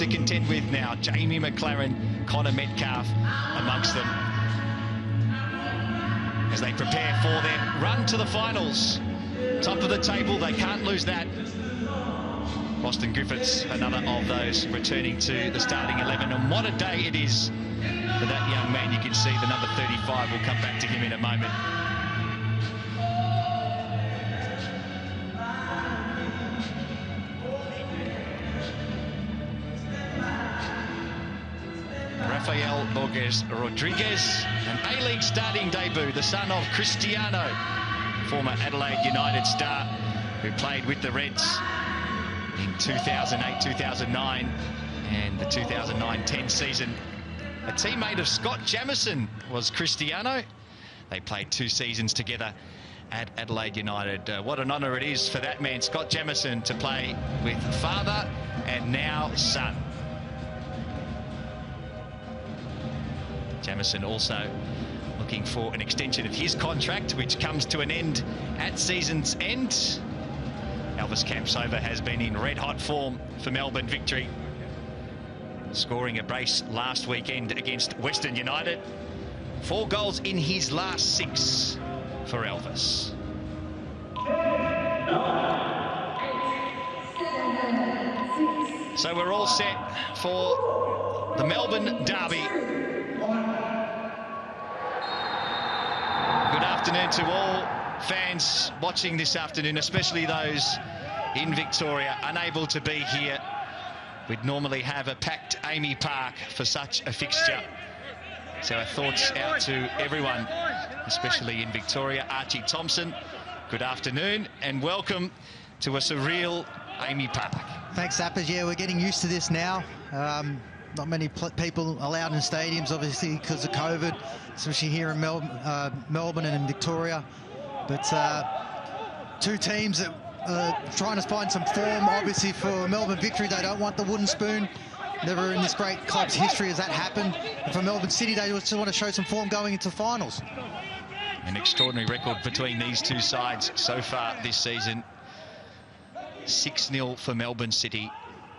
to contend with now. Jamie McLaren, Connor Metcalf amongst them, as they prepare for their run to the finals. Top of the table, they can't lose that. Boston Griffiths, another of those returning to the starting 11. And what a day it is for that young man. You can see the number 35. We'll come back to him in a moment. Rafael Borges Rodriguez, an A-League starting debut, the son of Cristiano, former Adelaide United star who played with the Reds in 2008-2009 and the 2009-10 season. A teammate of Scott Jamieson was Cristiano. They played 2 seasons together at Adelaide United. What an honour it is for that man, Scott Jamieson, to play with father and now son. Jamieson also looking for an extension of his contract, which comes to an end at season's end. Elvis Campsover has been in red-hot form for Melbourne Victory, scoring a brace last weekend against Western United. 4 goals in his last 6 for Elvis. So we're all set for the Melbourne Derby. Good afternoon to all fans watching this afternoon, especially those in Victoria, unable to be here. We'd normally have a packed Amy Park for such a fixture. So our thoughts out to everyone, especially in Victoria. Archie Thompson, good afternoon and welcome to a surreal Amy Park. Thanks, Zappers. Yeah, we're getting used to this now. Not many people allowed in stadiums, obviously, because of COVID, especially here in Melbourne and in Victoria. But 2 teams that are trying to find some form, obviously, for Melbourne Victory. They don't want the wooden spoon. Never in this great club's history has that happened. And for Melbourne City, they just want to show some form going into finals. An extraordinary record between these 2 sides so far this season. 6-0 for Melbourne City,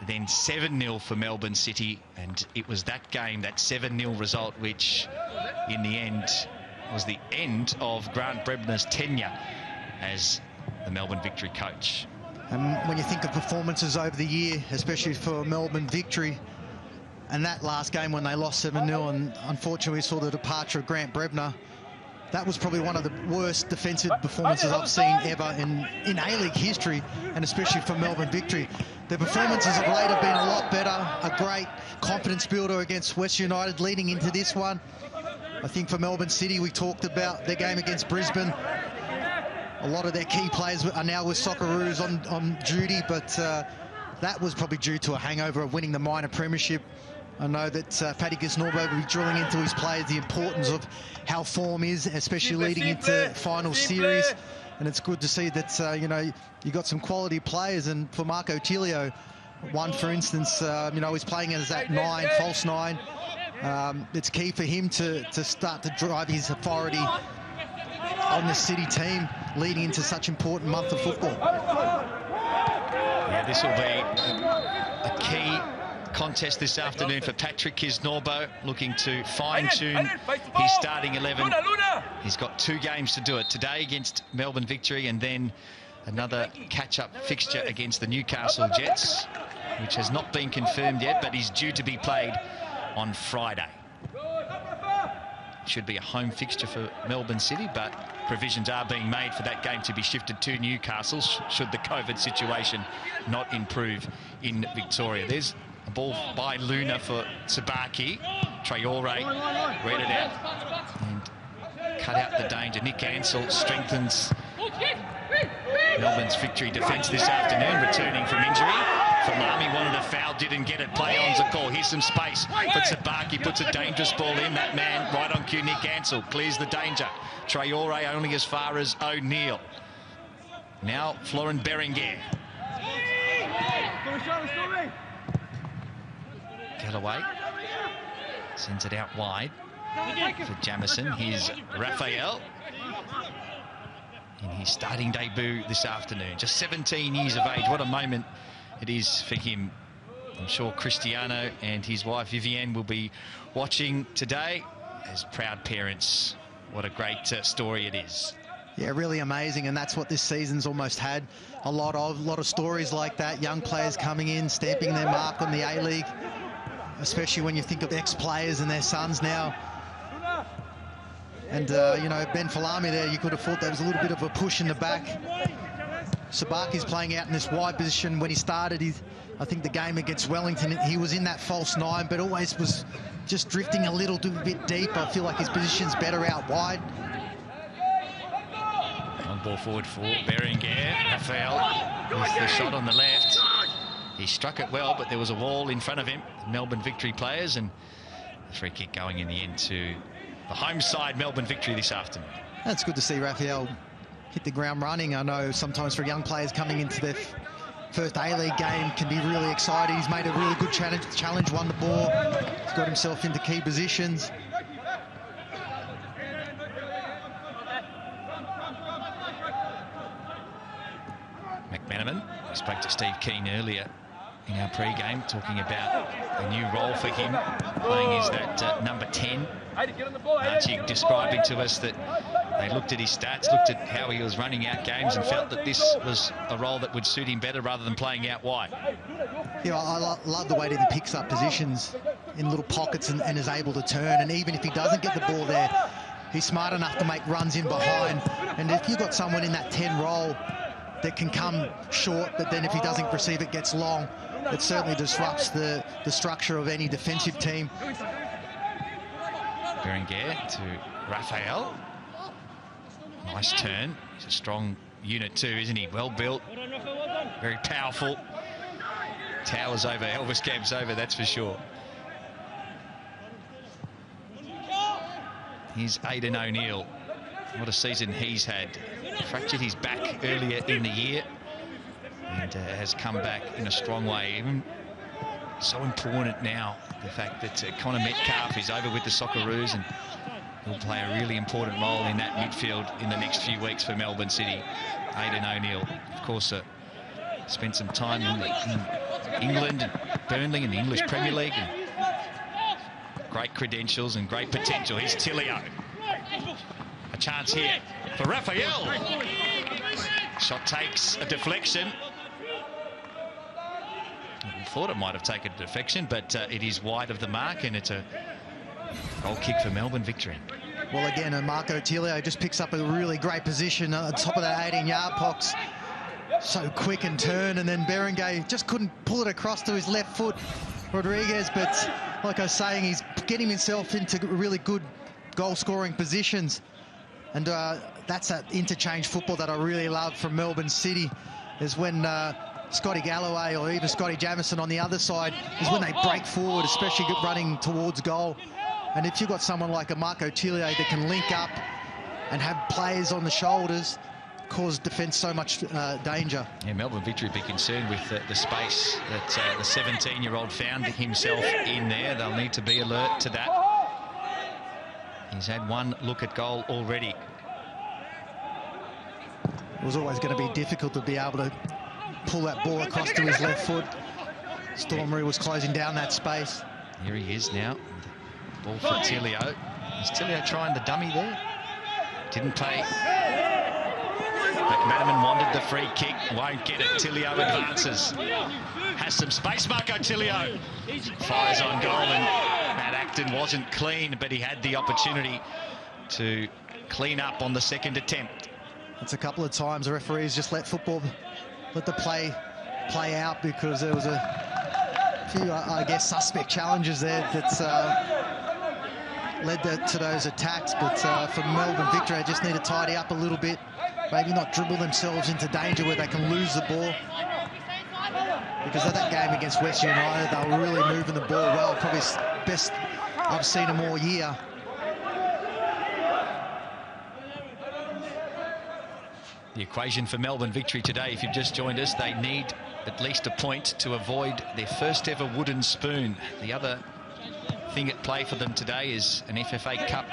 then 7-0 for Melbourne City, and it was that game, that 7-0 result, which in the end was the end of Grant Brebner's tenure as the Melbourne Victory coach. And when you think of performances over the year, especially for Melbourne Victory, and that last game when they lost 7-0, and unfortunately we saw the departure of Grant Brebner, that was probably one of the worst defensive performances I've seen ever in A-League history, and especially for Melbourne Victory. Their performances of late have been a lot better, a great confidence builder against West United leading into this one. I think for Melbourne City, we talked about their game against Brisbane. A lot of their key players are now with Socceroos on duty, but that was probably due to a hangover of winning the minor premiership. I know that Paddy Gisnorbo will be drilling into his players the importance of how form is, especially leading into final series. And it's good to see that, you know, you got some quality players. And for Marco Tilio, one, for instance, you know, he's playing as that 9, false 9. It's key for him to start to drive his authority on the City team leading into such important month of football. Yeah, this will be a key contest this afternoon for Patrick Gisnorbo, looking to fine-tune his starting 11. He's got 2 games to do it, today against Melbourne Victory and then another catch-up fixture against the Newcastle Jets, which has not been confirmed yet, but is due to be played on Friday. Should be a home fixture for Melbourne City, but provisions are being made for that game to be shifted to Newcastle should the COVID situation not improve in Victoria. There's a ball by Luna for Sabaki. Traore read it out and cut out the danger. Nick Ansell strengthens Melbourne's Victory defence this afternoon, returning from injury. Falami wanted a foul, didn't get it. Play on's a call. Here's some space, but Sabaki puts a dangerous ball in. That man right on cue, Nick Ansell, clears the danger. Traore only as far as O'Neill. Now Florent Berenguer. Galloway sends it out wide for Jamieson. Here's Raphael in his starting debut this afternoon. Just 17 years of age. What a moment it is for him I'm sure Cristiano and his wife Vivienne will be watching today as proud parents. What a great story it is. Yeah, really amazing, and that's what this season's almost had. A lot of stories like that, young players coming in, stamping their mark on the A-League, especially when you think of ex-players and their sons now. And, you know, Ben Falami there, you could have thought there was a little bit of a push in the back. Sabaki's playing out in this wide position. When he started, I think the game against Wellington, he was in that false 9, but always was just drifting a little bit deep. I feel like his position's better out wide. On ball forward for Berenguer. Rafael with the shot on the left. He struck it well, but there was a wall in front of him. Melbourne Victory players, and the free kick going in the end to the home side Melbourne Victory this afternoon. That's good to see Rafael hit the ground running. I know sometimes for young players coming into their first A-League game can be really exciting. He's made a really good challenge, won the ball. He's got himself into key positions. McManaman, we spoke to Steve Keane earlier in our pre-game, talking about a new role for him, playing as that number 10. Archie describing to us that they looked at his stats, looked at how he was running out games, and felt that this was a role that would suit him better rather than playing out wide. Yeah, I love the way that he picks up positions in little pockets and is able to turn. And even if he doesn't get the ball there, he's smart enough to make runs in behind. And if you've got someone in that 10 role that can come short, but then if he doesn't receive it, gets long, it certainly disrupts the structure of any defensive team. Berenguer to Rafael. Nice turn. He's a strong unit too, isn't he? Well built, very powerful. Towers over, Elvis Camp's over, that's for sure. Here's Aidan O'Neill. What a season he's had. Fractured his back earlier in the year and has come back in a strong way. Even so important now, the fact that Connor Metcalf is over with the Socceroos, and he'll play a really important role in that midfield in the next few weeks for Melbourne City. Aidan O'Neill, of course, spent some time in England and Burnley in the English Premier League. And great credentials and great potential. Here's Tilio. A chance here for Rafael. Shot takes a deflection. I thought it might have taken a deflection, but it is wide of the mark, and it's a goal kick for Melbourne Victory. Well, again, Marco Tilio just picks up a really great position on top of that 18-yard box. So quick and turn, and then Berenguer just couldn't pull it across to his left foot, Rodriguez. But like I was saying, he's getting himself into really good goal-scoring positions. And that's that interchange football that I really love from Melbourne City, is when Scotty Galloway or even Scotty Jamieson on the other side is when they break forward, especially running towards goal. And if you've got someone like a Marco Tilio that can link up and have players on the shoulders, cause defence so much danger. Yeah, Melbourne Victory be concerned with the space that the 17-year-old found himself in there. They'll need to be alert to that. He's had one look at goal already. It was always going to be difficult to be able to pull that ball across to his left foot. Stormery was closing down that space. Here he is now. Ball for Tilio. Is Tilio trying the dummy there? Didn't pay. McManaman wanted the free kick. Won't get it. Tilio advances. Has some space. Marco Tilio fires on goal, and Matt Acton wasn't clean, but he had the opportunity to clean up on the second attempt. It's a couple of times the referees just let the play out, because there was a few, I guess, suspect challenges there that's led to those attacks. But for Melbourne Victory, they just need to tidy up a little bit, maybe not dribble themselves into danger where they can lose the ball. Because of that game against West United, they were really moving the ball well, probably best I've seen them all year. The equation for Melbourne Victory today, if you've just joined us, they need at least a point to avoid their first ever wooden spoon. The other thing at play for them today is an FFA Cup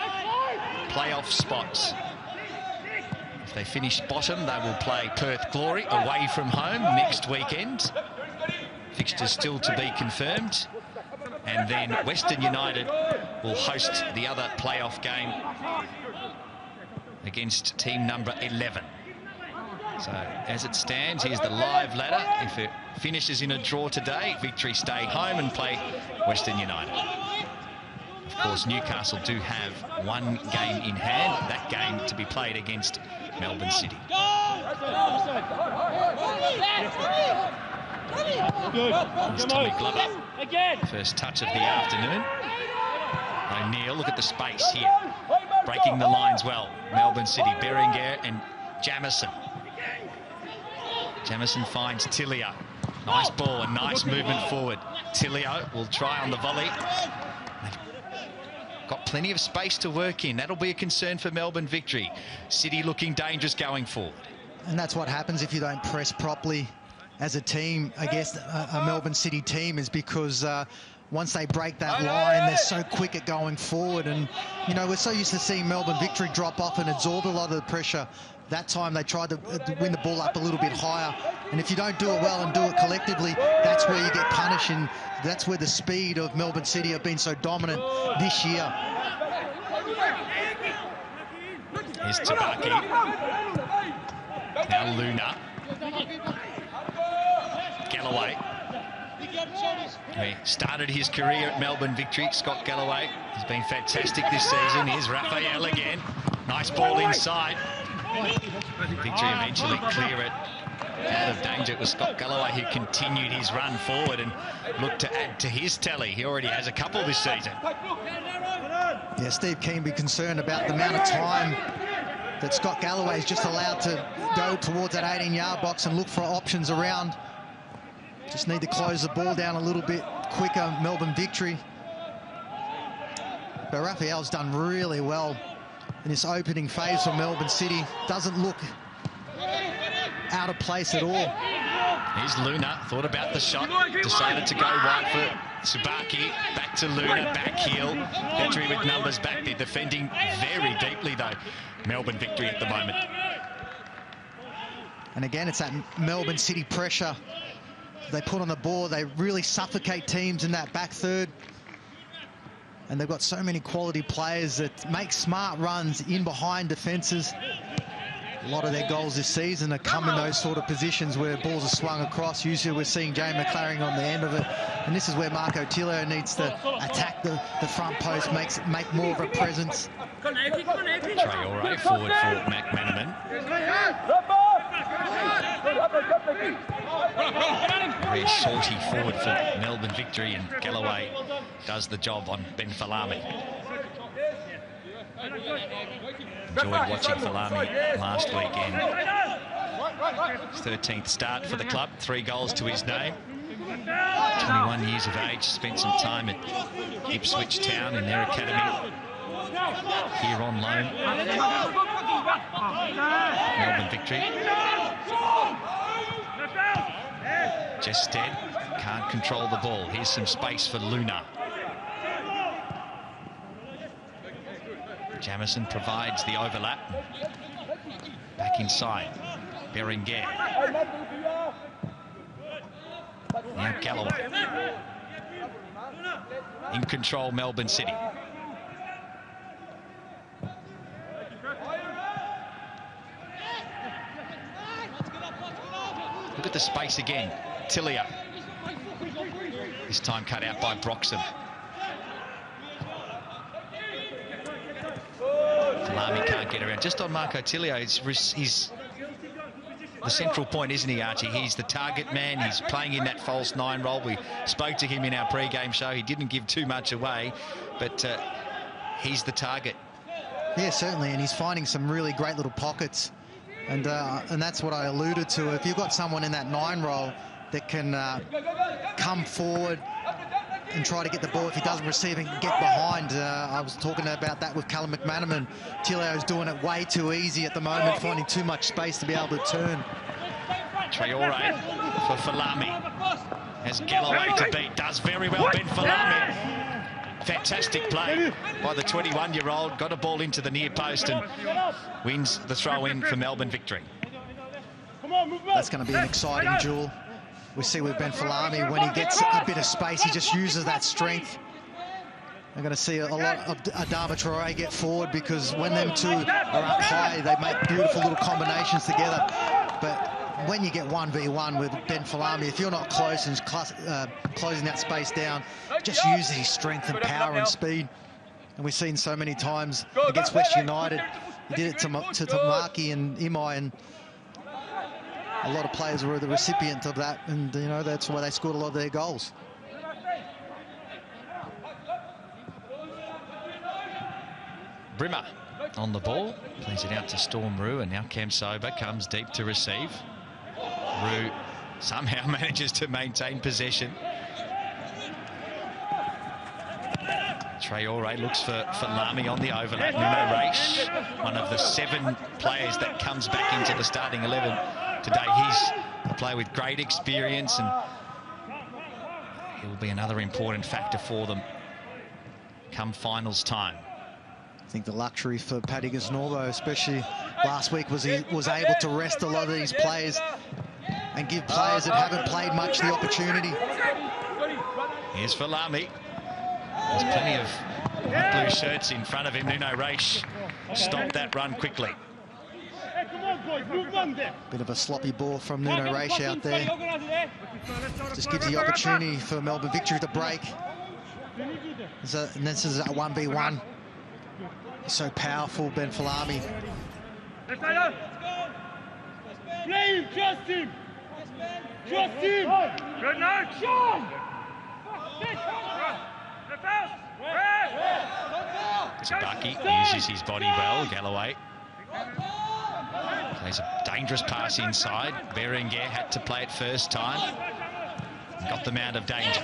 playoff spot. If they finish bottom, they will play Perth Glory away from home next weekend. Fixtures still to be confirmed. And then Western United will host the other playoff game against team number 11. So as it stands, here's the live ladder. If it finishes in a draw today, Victory stay home and play Western United. Of course, Newcastle do have one game in hand, that game to be played against Melbourne City. Here's Tommy Glover. First touch of the afternoon. O'Neill, look at the space here. Breaking the lines well. Melbourne City, Berenguer and Jamison. Jamison finds Tilio. Nice ball and nice movement forward. Tilio will try on the volley. They've got plenty of space to work in. That'll be a concern for Melbourne Victory. City looking dangerous going forward. And that's what happens if you don't press properly as a team against a Melbourne City team, is because once they break that line, they're so quick at going forward. And, you know, we're so used to seeing Melbourne Victory drop off and absorb a lot of the pressure. That time they tried to win the ball up a little bit higher. And if you don't do it well and do it collectively, that's where you get punished. And that's where the speed of Melbourne City have been so dominant this year. Here's Tabaki. Now Luna. Galloway. He started his career at Melbourne Victory. Scott Galloway has been fantastic this season. Here's Raphael again. Nice ball inside. Victory eventually clear it out of danger. It was Scott Galloway who continued his run forward and looked to add to his tally. He already has a couple this season. Yeah, Steve Keane be concerned about the amount of time that Scott Galloway is just allowed to go towards that 18-yard box and look for options around. Just need to close the ball down a little bit quicker, Melbourne Victory. But Raphael's done really well in this opening phase for Melbourne City. Doesn't look out of place at all. Here's Luna, thought about the shot, decided to go right foot. Subaki, back to Luna, back heel. Victory with numbers back there, defending very deeply though. Melbourne Victory at the moment. And again, it's that Melbourne City pressure they put on the board. They really suffocate teams in that back third. And they've got so many quality players that make smart runs in behind defences. A lot of their goals this season have come in those sort of positions where balls are swung across. Usually we're seeing Jay McLaren on the end of it. And this is where Marco Tilio needs to attack the front post, make more of a presence. Traore forward for McManaman. Very shorty forward for Melbourne Victory, and Galloway does the job on Ben Falami. Enjoyed watching Falami last weekend. His 13th start for the club, 3 goals to his name. 21 years of age, spent some time at Ipswich Town in their academy. Here on loan. Melbourne Victory. Jested can't control the ball. Here's some space for Luna. Jamison provides the overlap. Back inside. Berenguer. Now Galloway. In control, Melbourne City. Look at the space again. Tilio. This time cut out by Broxham. Falami can't get around. Just on Marco Tilio, he's the central point, isn't he, Archie? He's the target man. He's playing in that false 9 role. We spoke to him in our pre-game show. He didn't give too much away, but he's the target. Yeah, certainly, and he's finding some really great little pockets. And that's what I alluded to. If you've got someone in that 9 role that can come forward and try to get the ball, if he doesn't receive it, get behind. I was talking about that with Callum McManaman. Tilio's doing it way too easy at the moment, finding too much space to be able to turn. Traore for Falami. Has Galloway to beat. Does very well, Ben Falami. Fantastic play by the 21-year-old. Got a ball into the near post and wins the throw-in for Melbourne Victory. That's going to be an exciting duel. we see with Ben Falami, when he gets a bit of space, he just uses that strength. We're going to see a lot of Adama Traore get forward, because when them two are up high, they make beautiful little combinations together. But when you get 1v1 with Ben Falami, if you're not close and closing that space down, just use his strength and power and speed. And we've seen so many times against West United. He did it to Tamaki and Imai, and a lot of players were the recipient of that, and you know, that's why they scored a lot of their goals. Brimmer on the ball, plays it out to Storm Rue, and now Kamsoba comes deep to receive. Rue somehow manages to maintain possession. Traore looks for Lamy on the overlap. Nuno Reis, one of the 7 players that comes back into the starting 11 today. He's a player with great experience, and he will be another important factor for them come finals time. I think the luxury for Paddy Gaznorbo, especially last week, was he was able to rest a lot of these players and give players that haven't played much the opportunity. Here's for Lamy. There's plenty of blue shirts in front of him. Nuno Reis stopped that run quickly. Bit of a sloppy ball from Nuno Reis out there. Just gives the opportunity for Melbourne Victory to break. And this is a 1v1. He's so powerful, Ben Falami. Play him, trust him! Trust him! Good night, Sean! Tabaki uses his body well. Galloway plays a dangerous pass inside. Berenguer had to play it first time. Got them out of danger.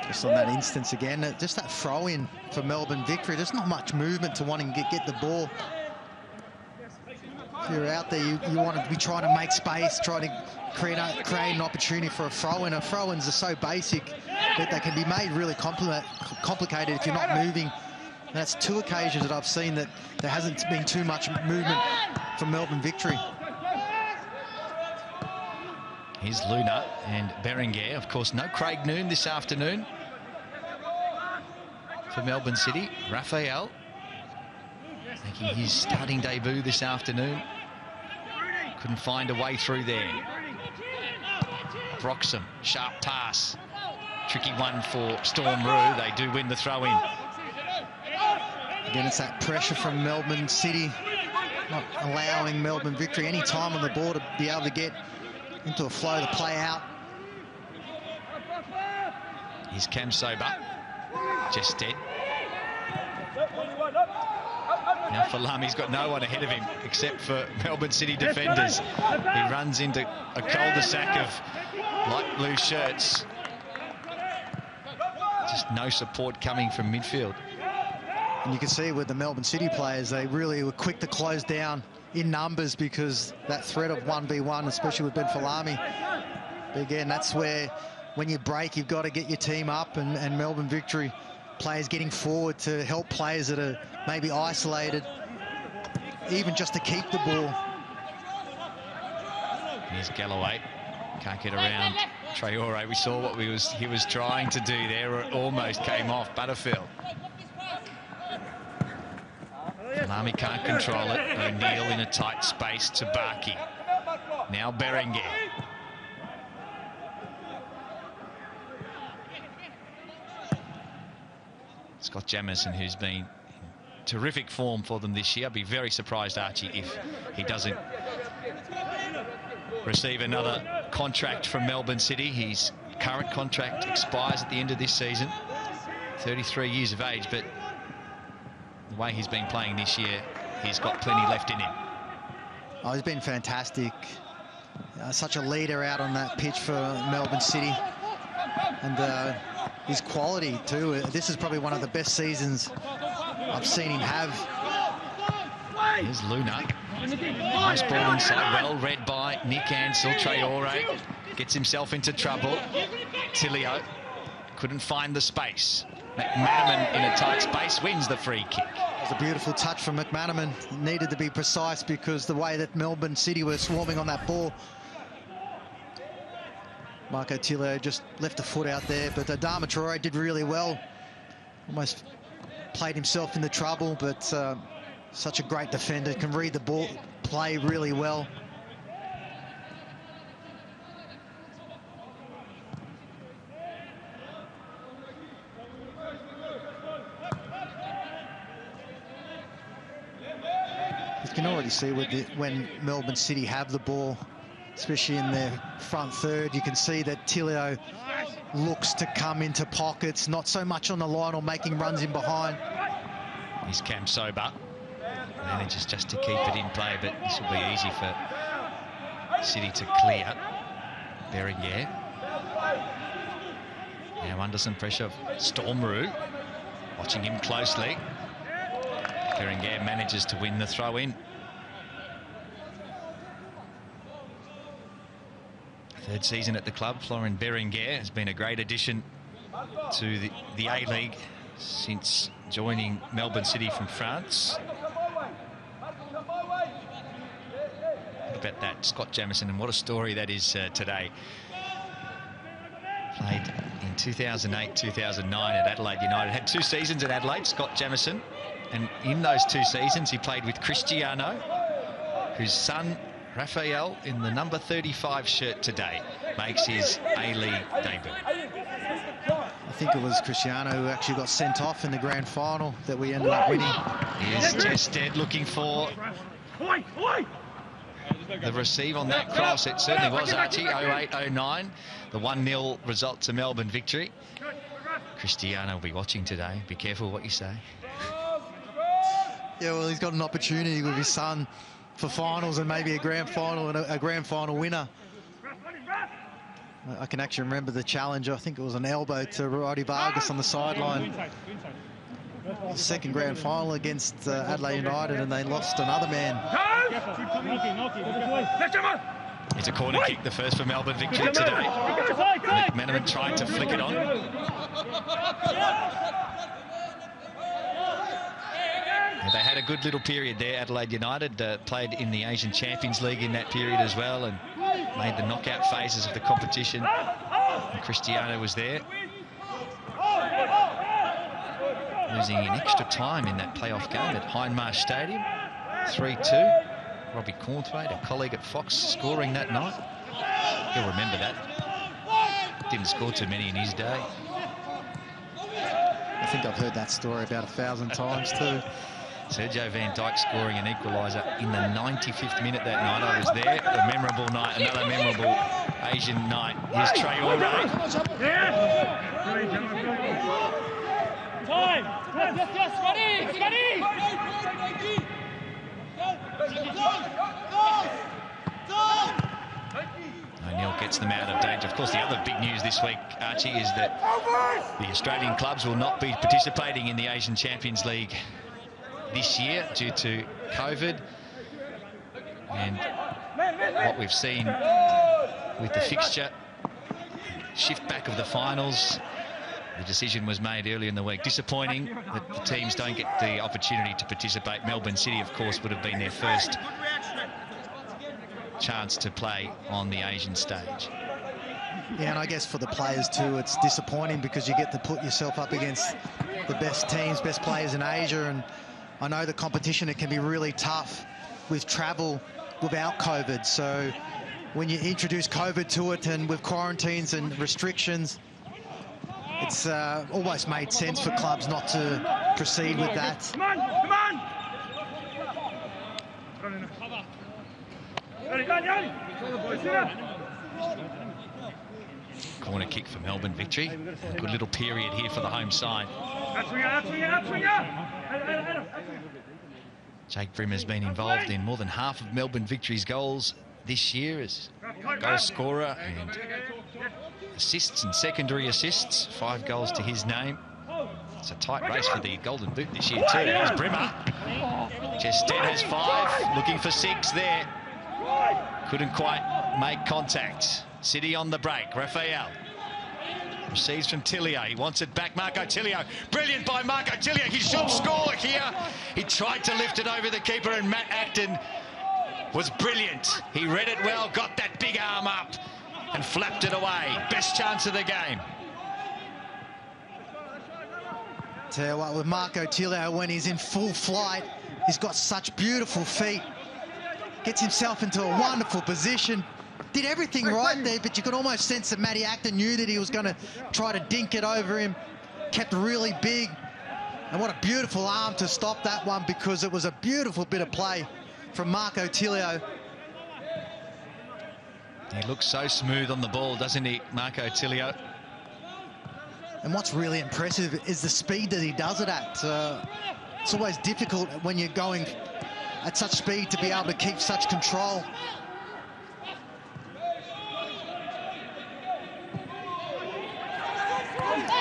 Just on that instance again, just that throw-in for Melbourne Victory. There's not much movement to wanting to get the ball. If you're out there, you want to be trying to make space, trying to create an opportunity for a throw-in. Throw-ins are so basic that they can be made really complicated if you're not moving. And that's 2 occasions that I've seen that there hasn't been too much movement from Melbourne Victory. Here's Luna and Berenguer. Of course, no Craig Noon this afternoon for Melbourne City. Raphael making his starting debut this afternoon. Couldn't find a way through there. Broxham, sharp pass. Tricky one for Storm Rue. They do win the throw-in. Again, it's that pressure from Melbourne City, not allowing Melbourne Victory any time on the ball to be able to get into a flow to play out. Here's Kamsoba. Just dead. Now Falami's got no one ahead of him except for Melbourne City defenders. He runs into a cul-de-sac of light blue shirts. Just no support coming from midfield. And you can see with the Melbourne City players, they really were quick to close down in numbers, because that threat of 1v1, especially with Ben Falami. But again, that's where, when you break, you've got to get your team up, and Melbourne Victory players getting forward to help players that are maybe isolated, even just to keep the ball. Here's Galloway. Can't get around Traore. We saw what he was trying to do there. It almost came off Butterfield. Falami can't control it. O'Neill in a tight space to Barkey. Now Berenguer. Scott Jamieson, who's been in terrific form for them this year. I'd be very surprised, Archie, if he doesn't receive another contract from Melbourne City. His current contract expires at the end of this season. 33 years of age, but the way he's been playing this year, he's got plenty left in him. Oh, he's been fantastic. Such a leader out on that pitch for Melbourne City. And his quality too. This is probably one of the best seasons I've seen him have. Here's Luna. Nice ball inside, well read by Nick Ansell. Traore gets himself into trouble. Tilio couldn't find the space. McManaman in a tight space wins the free kick. It was a beautiful touch from McManaman. Needed to be precise, because the way that Melbourne City were swarming on that ball, Marco Tilio just left a foot out there, but Adama Traore did really well. Almost played himself into trouble, but such a great defender, can read the ball, play really well. You can already see when Melbourne City have the ball, especially in their front third, you can see that Tilio looks to come into pockets, not so much on the line or making runs in behind. He's Cam Sober. Manages just to keep it in play, but this will be easy for City to clear. Berenguer. Now under some pressure, Stormroo. Watching him closely. Berenguer manages to win the throw-in. Third season at the club, Florent Berenguer has been a great addition to the A-League since joining Melbourne City from France. What about that, Scott Jamieson, and what a story that is today. Played in 2008-2009 at Adelaide United. Had 2 seasons at Adelaide, Scott Jamieson. And in those 2 seasons, he played with Cristiano, whose son, Rafael, in the number 35 shirt today, makes his A-League debut. I think it was Cristiano who actually got sent off in the grand final that we ended up winning. Here's Chested looking for the receive on that cross. It certainly was, Archie, 08-09. The 1-0 result to Melbourne victory. Cristiano will be watching today. Be careful what you say. Yeah, well, he's got an opportunity with his son for finals and maybe a grand final and a grand final winner. I can actually remember the challenge. I think it was an elbow to Roddy Vargas on the sideline. The second grand final against Adelaide United, and they lost another man. It's a corner kick, the first for Melbourne victory today. McMenamin tried to flick it on. They had a good little period there. Adelaide United played in the Asian Champions League in that period as well and made the knockout phases of the competition. And Cristiano was there. Losing in extra time in that playoff game at Hindmarsh Stadium. 3-2. Robbie Cornthwaite, a colleague at Fox, scoring that night. He'll remember that. Didn't score too many in his day. I think I've heard that story about 1,000 times too. Sergio Van Dijk scoring an equaliser in the 95th minute that night. I was there. A memorable night, another memorable Asian night. Here's Traore. Time! Yes, ready! O'Neill gets them out of danger. Of course, the other big news this week, Archie, is that the Australian clubs will not be participating in the Asian Champions League this year due to COVID. And what we've seen with the fixture, shift back of the finals, the decision was made earlier in the week. Disappointing that the teams don't get the opportunity to participate. Melbourne City, of course, would have been their first chance to play on the Asian stage. Yeah, and I guess for the players too, it's disappointing because you get to put yourself up against the best teams, best players in Asia, and I know the competition, it can be really tough with travel without COVID. So when you introduce COVID to it and with quarantines and restrictions, it's almost made sense for clubs not to proceed with that. Come on! Come on! Corner kick for Melbourne victory. A good little period here for the home side. Jake Brim has been involved in more than half of Melbourne victory's goals this year as goal scorer and assists and secondary assists. 5 goals to his name. It's a tight race for the Golden Boot this year too. Here's Brimmer. Chested has 5, looking for 6 there. Couldn't quite make contact. City on the break. Rafael receives from Tilio. He wants it back. Marco Tilio. Brilliant by Marco Tilio. He should score here. He tried to lift it over the keeper, and Matt Acton was brilliant. He read it well, got that big arm up, and flapped it away. Best chance of the game. Tell you what, with Marco Tilio, when he's in full flight, he's got such beautiful feet. Gets himself into a wonderful position. Did everything right there, but you could almost sense that Matty Acton knew that he was going to try to dink it over him. Kept really big. And what a beautiful arm to stop that one, because it was a beautiful bit of play from Marco Tilio. He looks so smooth on the ball, doesn't he, Marco Tilio? And what's really impressive is the speed that he does it at. It's always difficult when you're going at such speed to be able to keep such control.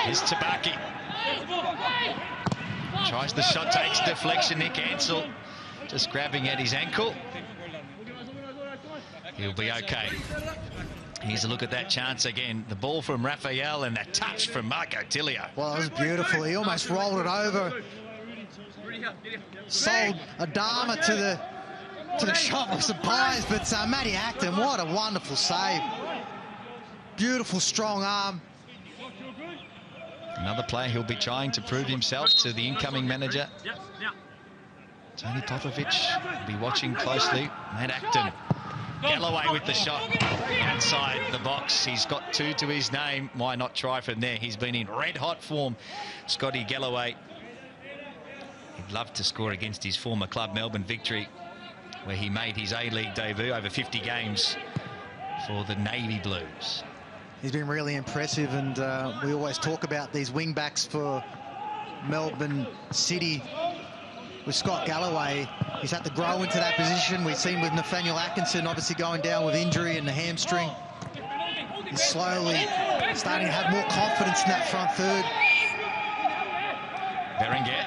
Here's Tabaki. Tries the shot, takes deflection. Nick Ansell just grabbing at his ankle. He'll be okay. Here's a look at that chance again. The ball from Raphael and that touch from Marco Tilio. Well, it was beautiful. He almost rolled it over. Sold a Dharma to the shot with some pies, but Matty Acton, what a wonderful save. Beautiful, strong arm. Another player who'll be trying to prove himself to the incoming manager. Tony Popovich will be watching closely. Matt Acton. Galloway with the shot outside the box. He's got 2 to his name. Why not try from there? He's been in red-hot form, Scotty Galloway. He'd love to score against his former club, Melbourne Victory, where he made his A-League debut over 50 games for the Navy Blues. He's been really impressive, and we always talk about these wing-backs for Melbourne City. With Scott Galloway, he's had to grow into that position. We've seen with Nathaniel Atkinson obviously going down with injury and the hamstring. He's slowly starting to have more confidence in that front third. Berenguer.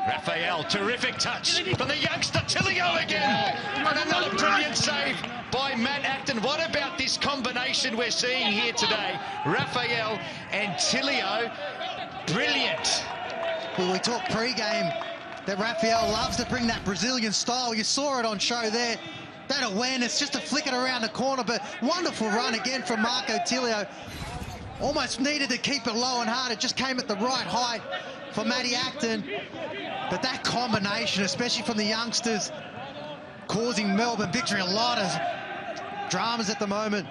Raphael, terrific touch from the youngster Tilio again. And another brilliant save by Matt Acton. What about this combination we're seeing here today? Raphael and Tilio, brilliant. Well, we talked pre-game that Raphael loves to bring that Brazilian style. You saw it on show there. That awareness, just to flick it around the corner, but wonderful run again from Marco Tilio. Almost needed to keep it low and hard. It just came at the right height for Matty Acton. But that combination, especially from the youngsters, causing Melbourne Victory a lot of dramas at the moment.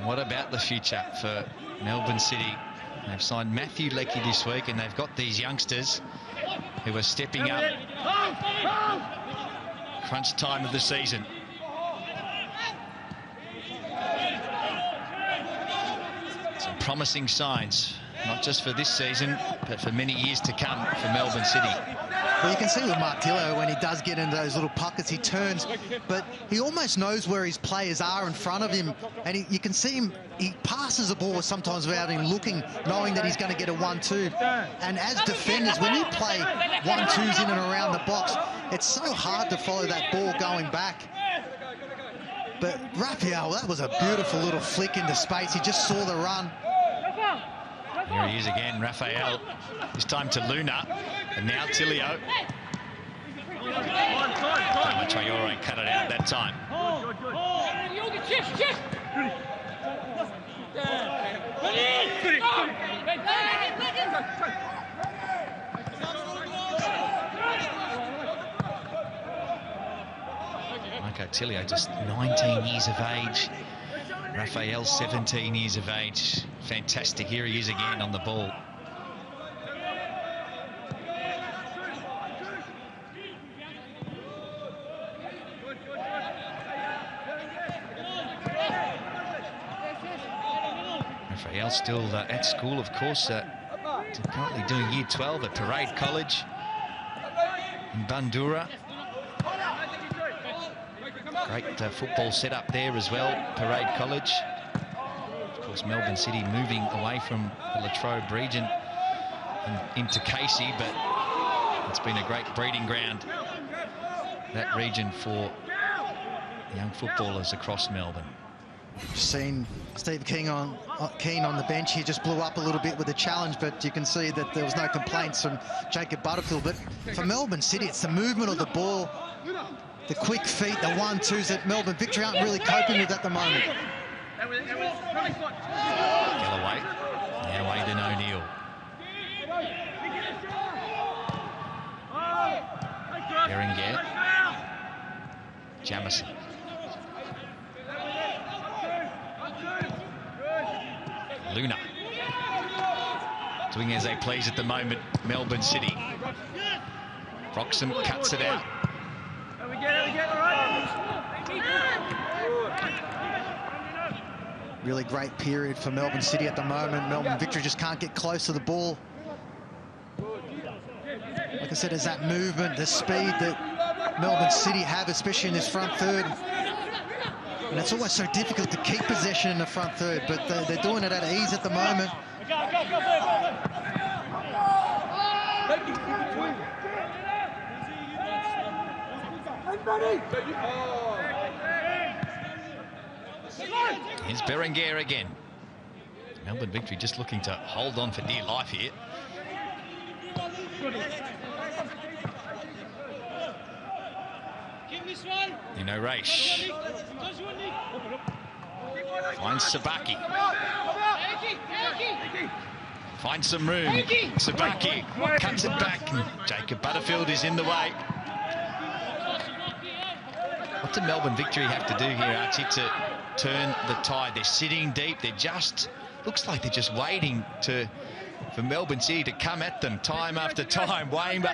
What about the future for Melbourne City? They've signed Matthew Leckie this week, and they've got these youngsters who are stepping up. Crunch time of the season. Some promising signs, not just for this season, but for many years to come for Melbourne City. Well, you can see with Mark Tilio, when he does get into those little pockets, he turns, but he almost knows where his players are in front of him, and you can see him, he passes the ball sometimes without him looking, knowing that he's going to get a 1-2. And as defenders, when you play 1-2s in and around the box, it's so hard to follow that ball going back. But Raphael, that was a beautiful little flick into space. He just saw the run. Here he is again, Raphael. This time to Luna, and now Tilio. Traore cut it out that time. Marco Tilio, just 19 years of age. Raphael, 17 years of age. Fantastic. Here he is again on the ball. Raphael still at school, of course, currently doing year 12 at Parade College in Bandura. Great football setup there as well, Parade College. Of course, Melbourne City moving away from the Latrobe region and into Casey, but it's been a great breeding ground, that region, for young footballers across Melbourne. Just seen Steve Keane on the bench. He just blew up a little bit with the challenge, but you can see that there was no complaints from Jacob Butterfield. But for Melbourne City, it's the movement of the ball. the quick feet, the 1-2s that Melbourne Victory aren't really coping with at the moment. Galloway. Now Aidan O'Neill. Berenguer. Jamison. Luna. Doing as they please at the moment, Melbourne City. Roxham cuts it out. Really great period for Melbourne City at the moment. Melbourne Victory just can't get close to the ball. Like I said, there's that movement, the speed that Melbourne City have, especially in this front third. And it's always so difficult to keep possession in the front third, but they're doing it at ease at the moment. Here's Berenguer again. Melbourne Victory just looking to hold on for dear life here. You know, Raish finds Sabaki. Finds some room. Sabaki cuts it back. Jacob Butterfield is in the way. What do Melbourne Victory have to do here, Archie, to turn the tide? They're sitting deep. They're just, looks like they're just waiting for Melbourne City to come at them time after time, wave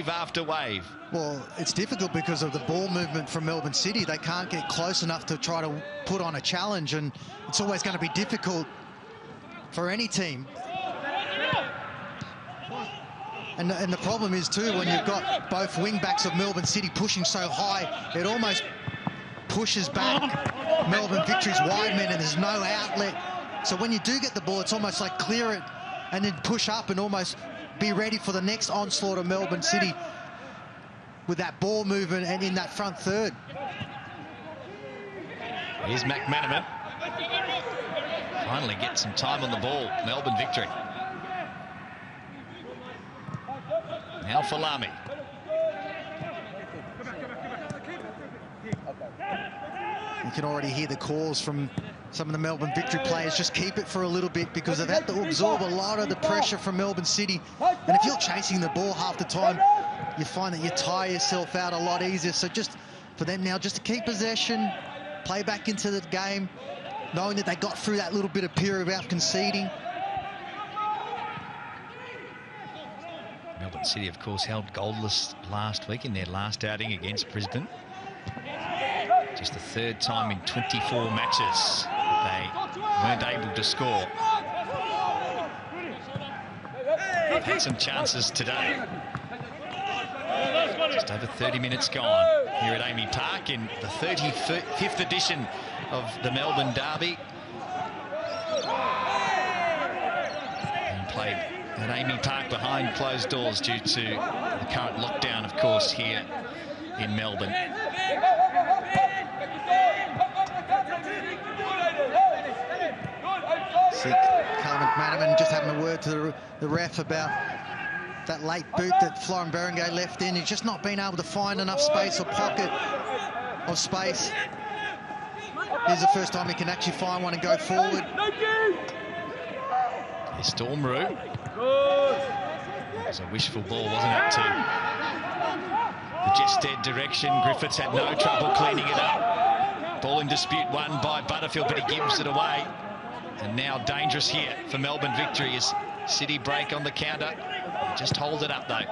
after wave. Well, it's difficult because of the ball movement from Melbourne City. They can't get close enough to try to put on a challenge, and it's always going to be difficult for any team. And the problem is too, when you've got both wing backs of Melbourne City pushing so high, it almost pushes back Melbourne Victory's wide men, and there's no outlet. So when you do get the ball, it's almost like clear it and then push up and almost be ready for the next onslaught of Melbourne City with that ball movement and in that front third. Here's McManaman. Finally get some time on the ball, Melbourne Victory. Now for Lamy. You can already hear the calls from some of the Melbourne Victory players. Just keep it for a little bit, because they've had to absorb a lot of the pressure from Melbourne City. And if you're chasing the ball half the time, you find that you tire yourself out a lot easier. So just for them now, just to keep possession, play back into the game, knowing that they got through that little bit of period without conceding. Melbourne City, of course, held goalless last week in their last outing against Brisbane. Just the third time in 24 matches that they weren't able to score. They've had some chances today. Just over 30 minutes gone here at Amy Park in the 35th edition of the Melbourne Derby. And played at Amy Park behind closed doors due to the current lockdown, of course, here in Melbourne. See Callum McManaman just having a word to the ref about that late boot that Florent Berenguer left in. He's just not been able to find enough space or pocket of space. Here's the first time he can actually find one and go forward. Here's Stormroo. It was a wishful ball, wasn't it, to the Jested direction. Griffiths had no trouble cleaning it up. Ball in dispute, won by Butterfield, but he gives it away. And now dangerous here for Melbourne Victory as City break on the counter. Just hold it up, though.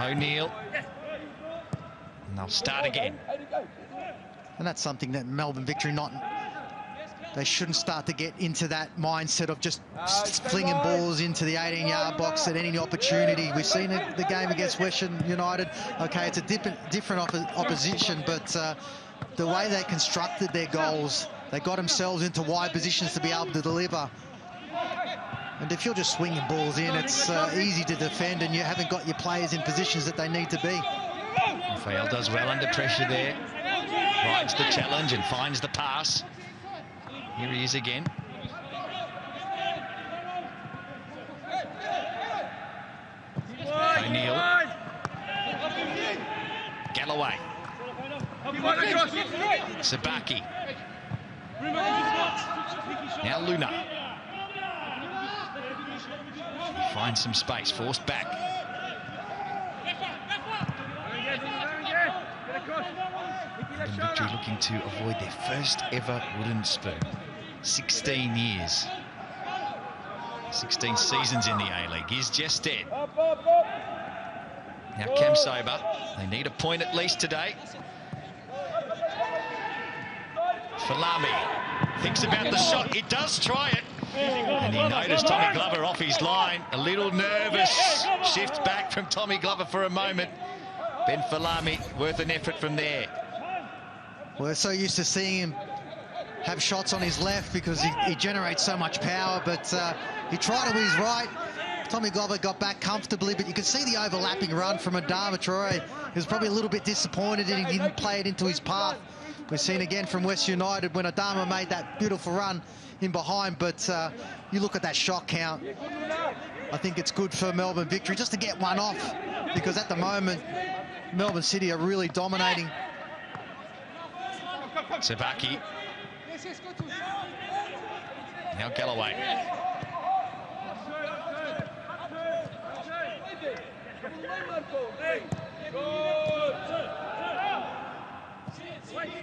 O'Neill. And they'll start again. And that's something that Melbourne Victory they shouldn't start to get into that mindset of just flinging balls into the 18-yard box at any opportunity. We've seen the game against Western United. Okay, it's a different opposition, but the way they constructed their goals, they got themselves into wide positions to be able to deliver. And if you're just swinging balls in, it's easy to defend, and you haven't got your players in positions that they need to be. Raphael does well under pressure there. Rides the challenge and finds the pass. Here he is again. O'Neill. Galloway. Sabaki. Now Luna. Finds some space, forced back. Melbourne Victory looking to avoid their first ever wooden spoon. 16 years. 16 seasons in the A-League. Here's Jested. Now Cam Sober. They need a point at least today. Falami thinks about the shot. He does try it. And he noticed Tommy Glover off his line. A little nervous shift back from Tommy Glover for a moment. Ben Falami, worth an effort from there. We're so used to seeing him have shots on his left because he generates so much power, but he tried it with his right. Tommy Glover got back comfortably, but you could see the overlapping run from Adama Traore. He was probably a little bit disappointed that he didn't play it into his path. We've seen again from West United when Adama made that beautiful run in behind, but you look at that shot count. I think it's good for Melbourne Victory just to get one off, because at the moment, Melbourne City are really dominating. Sabaki. Now Galloway.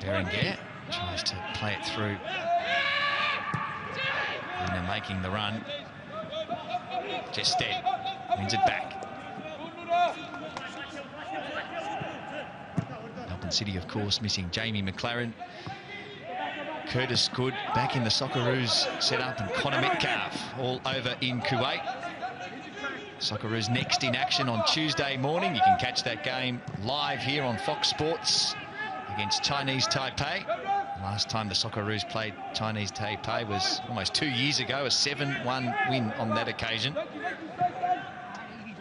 Berenguer tries to play it through. Luna making the run. Jested wins it back. Melbourne City, of course, missing Jamie McLaren. Curtis Good back in the Socceroos setup, and Connor Metcalf all over in Kuwait. Socceroos next in action on Tuesday morning. You can catch that game live here on Fox Sports against Chinese Taipei. Last time the Socceroos played Chinese Taipei was almost 2 years ago, a 7-1 win on that occasion.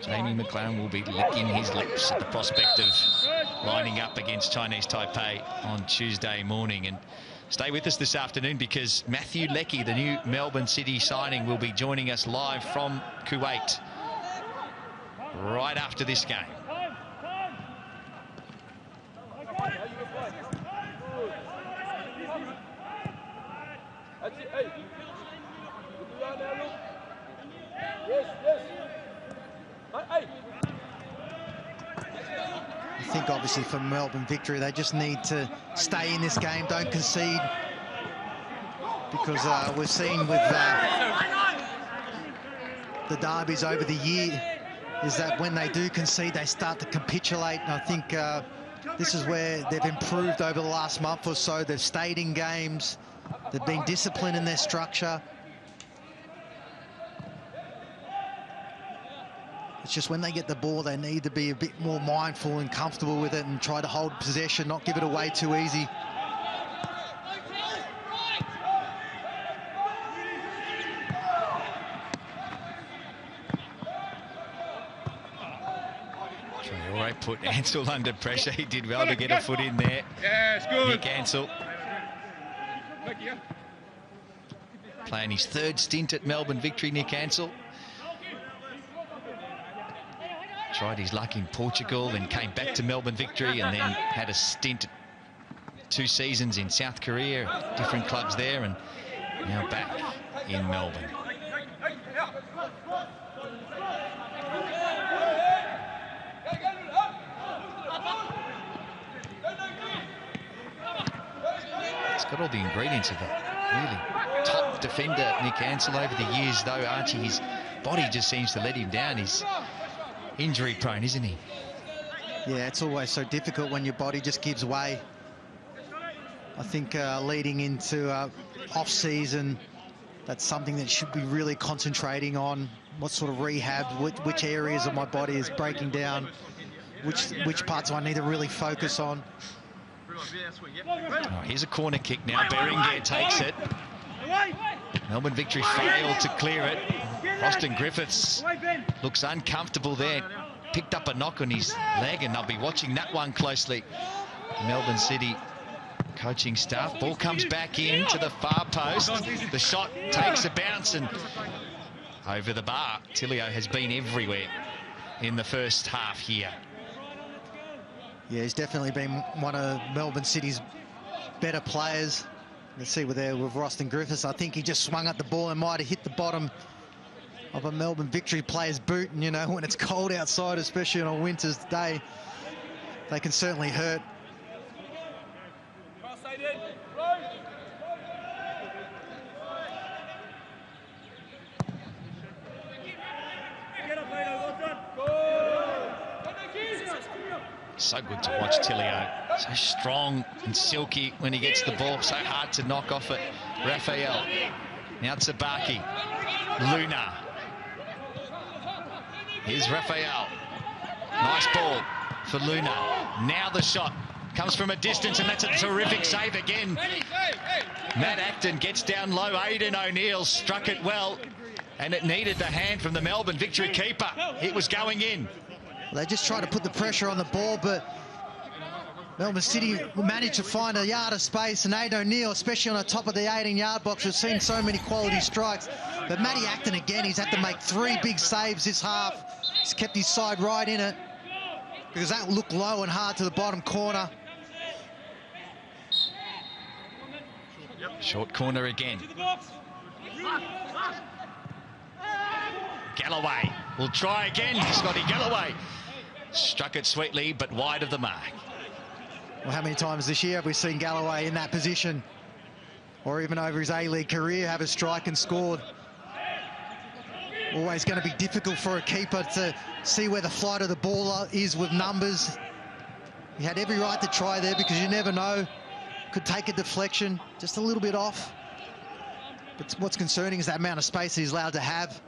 Jamie McLaren will be licking his lips at the prospect of lining up against Chinese Taipei on Tuesday morning. And stay with us this afternoon, because Matthew Leckie, the new Melbourne City signing, will be joining us live from Kuwait right after this game. I think obviously for Melbourne Victory, they just need to stay in this game, don't concede, because we've seen with the derbies over the year is that when they do concede, they start to capitulate. And I think this is where they've improved over the last month or so. They've stayed in games. They've been disciplined in their structure. It's just when they get the ball, they need to be a bit more mindful and comfortable with it and try to hold possession, not give it away too easy. Traore put Ansell under pressure. He did well to get a foot in there. Yeah, it's good. Nick Ansell, playing his third stint at Melbourne Victory, Nick Ansell. Tried his luck in Portugal, then came back to Melbourne Victory, and then had a stint, 2 seasons in South Korea, different clubs there, and now back in Melbourne. It's got all the ingredients of a really top defender, Nick Ansell, over the years, though, Archie. His body just seems to let him down. He's injury prone, isn't he? Yeah, it's always so difficult when your body just gives way. I think leading into off-season, that's something that should be really concentrating on. What sort of rehab, which areas of my body is breaking down, which parts do I need to really focus on. Oh, here's a corner kick now. Berenguer takes it. Melbourne Victory failed to clear it. Austin Griffiths looks uncomfortable there. Picked up a knock on his leg, and they'll be watching that one closely. Melbourne City coaching staff. Ball comes back in to the far post. The shot takes a bounce and over the bar. Tilio has been everywhere in the first half here. Yeah, he's definitely been one of Melbourne City's better players. Let's see with Roston Griffiths. I think he just swung at the ball and might have hit the bottom of a Melbourne Victory player's boot. And, you know, when it's cold outside, especially on a winter's day, they can certainly hurt. So good to watch Tilio. So strong and silky when he gets the ball. So hard to knock off it. Raphael. Now Tsubaki. Luna. Here's Raphael. Nice ball for Luna. Now the shot comes from a distance, and that's a terrific save again. Matt Acton gets down low. Aidan O'Neill struck it well, and it needed the hand from the Melbourne Victory keeper. It was going in. They just try to put the pressure on the ball, but Melbourne City managed to find a yard of space, and Aidan O'Neill, especially on the top of the 18-yard box, we've seen so many quality strikes. But Matty Acton, again, he's had to make 3 big saves this half. He's kept his side right in it, because that looked low and hard to the bottom corner. Short corner again. Galloway will try again. Scotty Galloway struck it sweetly, but wide of the mark. Well, how many times this year have we seen Galloway in that position, or even over his A-League career, have a strike and scored? Always going to be difficult for a keeper to see where the flight of the ball is with numbers. He had every right to try there, because you never know. Could take a deflection, just a little bit off. But what's concerning is that amount of space he's allowed to have.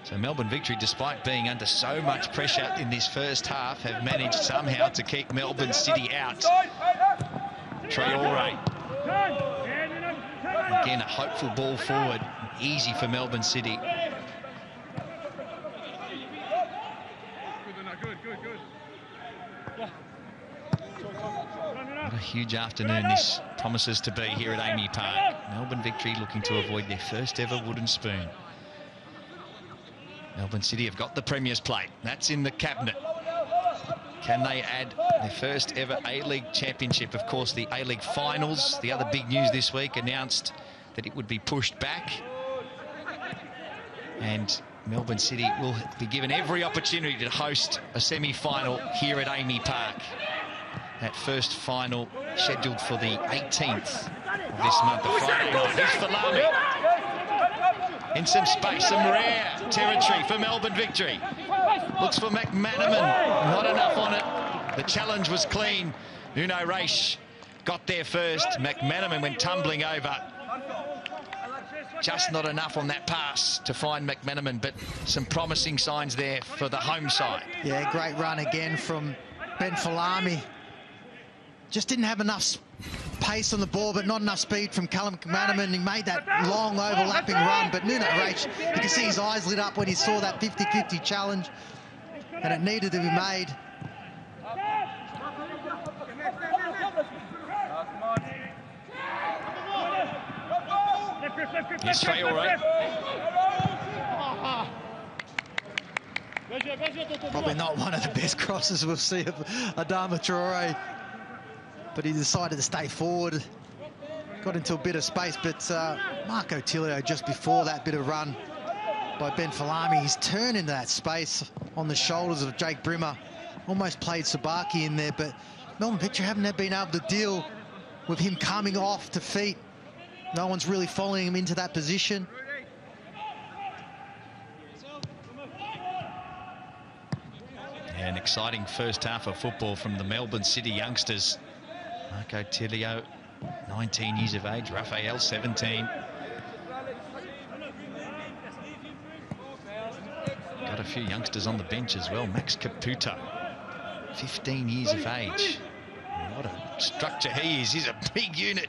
So Melbourne Victory, despite being under so much pressure in this first half, have managed somehow to keep Melbourne City out. Traore. Again, a hopeful ball forward. Easy for Melbourne City. What a huge afternoon this promises to be here at Amy Park. Melbourne Victory looking to avoid their first ever wooden spoon. Melbourne City have got the Premier's plate. That's in the cabinet. Can they add their first ever A-League championship? Of course, the A-League finals, the other big news this week, announced that it would be pushed back. And Melbourne City will be given every opportunity to host a semi-final here at Amy Park. That first final scheduled for the 18th of this month, the Friday night. Here's Falami. In some space, some rare territory for Melbourne Victory. Looks for McManaman. Not enough on it. The challenge was clean. Nuno Reis got there first. McManaman went tumbling over. Just not enough on that pass to find McManaman, but some promising signs there for the home side. Yeah, great run again from Ben Falami. Just didn't have enough pace on the ball, but not enough speed from Callum McManaman. He made that long overlapping run, but Nuno Reis, you can see his eyes lit up when he saw that 50-50 challenge, and it needed to be made. Here's Traore. Probably not one of the best crosses we'll see of Adama Traore, but he decided to stay forward. Got into a bit of space, but Marco Tilio, just before that bit of run by Ben Falami, he's turned into that space on the shoulders of Jake Brimmer. Almost played Sabaki in there, but Melbourne Victory haven't been able to deal with him coming off to feet. No one's really following him into that position. An exciting first half of football from the Melbourne City youngsters. Marco Tilio, 19 years of age. Raphael, 17. Got a few youngsters on the bench as well. Max Caputo, 15 years of age. What a structure he is. He's a big unit.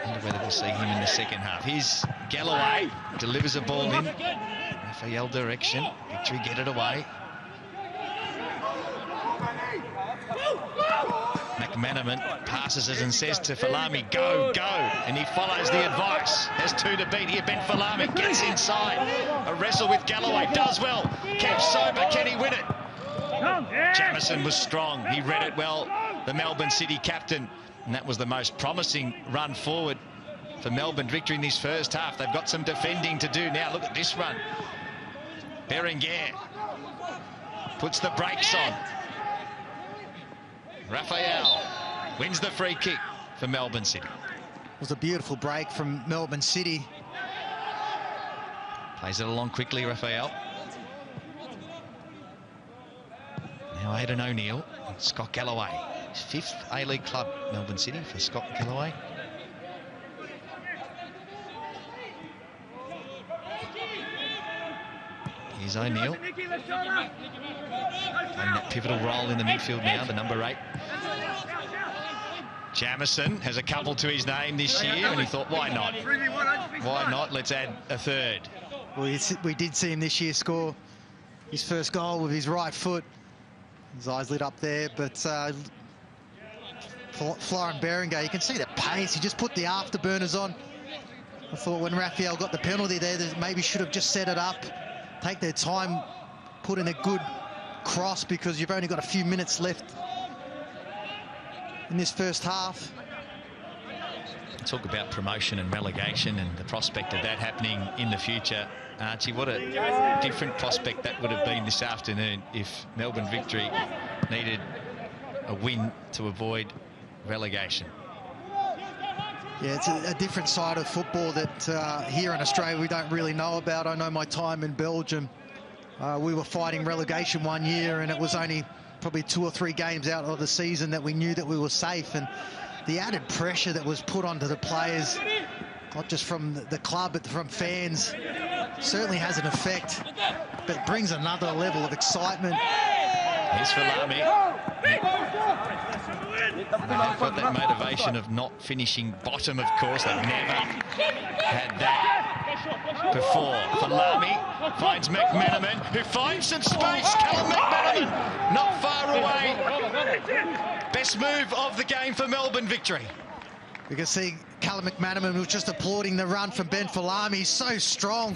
I wonder whether we'll see him in the second half. Here's Galloway, delivers a ball in. Raphael direction. Victory get it away. McManaman passes it and says to Falami, go, go. And he follows the advice. There's 2 to beat here. Ben Falami gets inside. A wrestle with Galloway. Does well. Kept sober. Can he win it? Jamison was strong. He read it well. The Melbourne City captain. And that was the most promising run forward for Melbourne Victory in this first half. They've got some defending to do now. Look at this run. Berenguer puts the brakes on. Raphael wins the free kick for Melbourne City. It was a beautiful break from Melbourne City. Plays it along quickly, Raphael. Now Aidan O'Neill, Scott Galloway. 5th A-League club, Melbourne City, for Scott Galloway. Here's O'Neill. Playing that pivotal role in the midfield now, the number 8. Jamison has a couple to his name this year, and he thought, why not? Why not? Let's add a 3rd. Well, we did see him this year score his first goal with his right foot. His eyes lit up there, but Florent Berenguer, you can see the pace. He just put the afterburners on. I thought when Raphael got the penalty there, they maybe should have just set it up, take their time, put in a good cross, because you've only got a few minutes left in this first half. Talk about promotion and relegation and the prospect of that happening in the future. Archie, what a different prospect that would have been this afternoon if Melbourne Victory needed a win to avoid relegation. Yeah, it's a different side of football that here in Australia we don't really know about. I know my time in Belgium, we were fighting relegation one year, and it was only probably 2 or 3 games out of the season that we knew that we were safe. And the added pressure that was put onto the players, not just from the club but from fans, certainly has an effect, but brings another level of excitement. Here's Falami. They've got that motivation of not finishing bottom, of course. They've never had that before. Falami finds McManaman, who finds some space. Callum McManaman not far away. Best move of the game for Melbourne Victory. We can see Callum McManaman was just applauding the run from Ben Falami. He's so strong.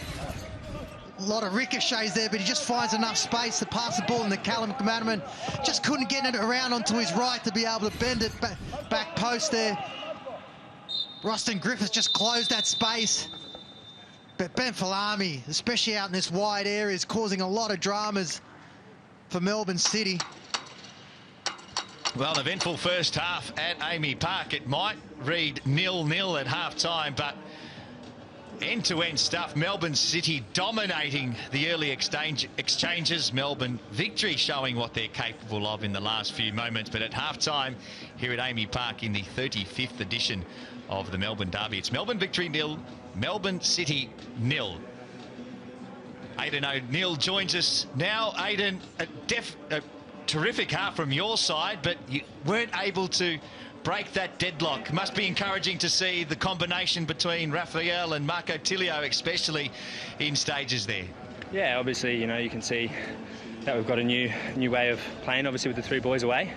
A lot of ricochets there, but he just finds enough space to pass the ball, and the Callum McManaman just couldn't get it around onto his right to be able to bend it back post there. Rustin Griffiths just closed that space. But Ben Falami, especially out in this wide area, is causing a lot of dramas for Melbourne City. Well, an eventful first half at Amy Park. It might read 0-0 at half-time, but end-to-end stuff. Melbourne City dominating the early exchanges. Melbourne Victory showing what they're capable of in the last few moments. But at half-time here at Amy Park in the 35th edition of the Melbourne Derby, it's Melbourne Victory 0, Melbourne City 0. Aidan O'Neill joins us now. Aidan, a terrific half from your side, but you weren't able to break that deadlock. Must be encouraging to see the combination between Raphael and Marco Tilio, especially in stages there. Yeah, obviously, you know, you can see that we've got a new way of playing, obviously, with the 3 boys away.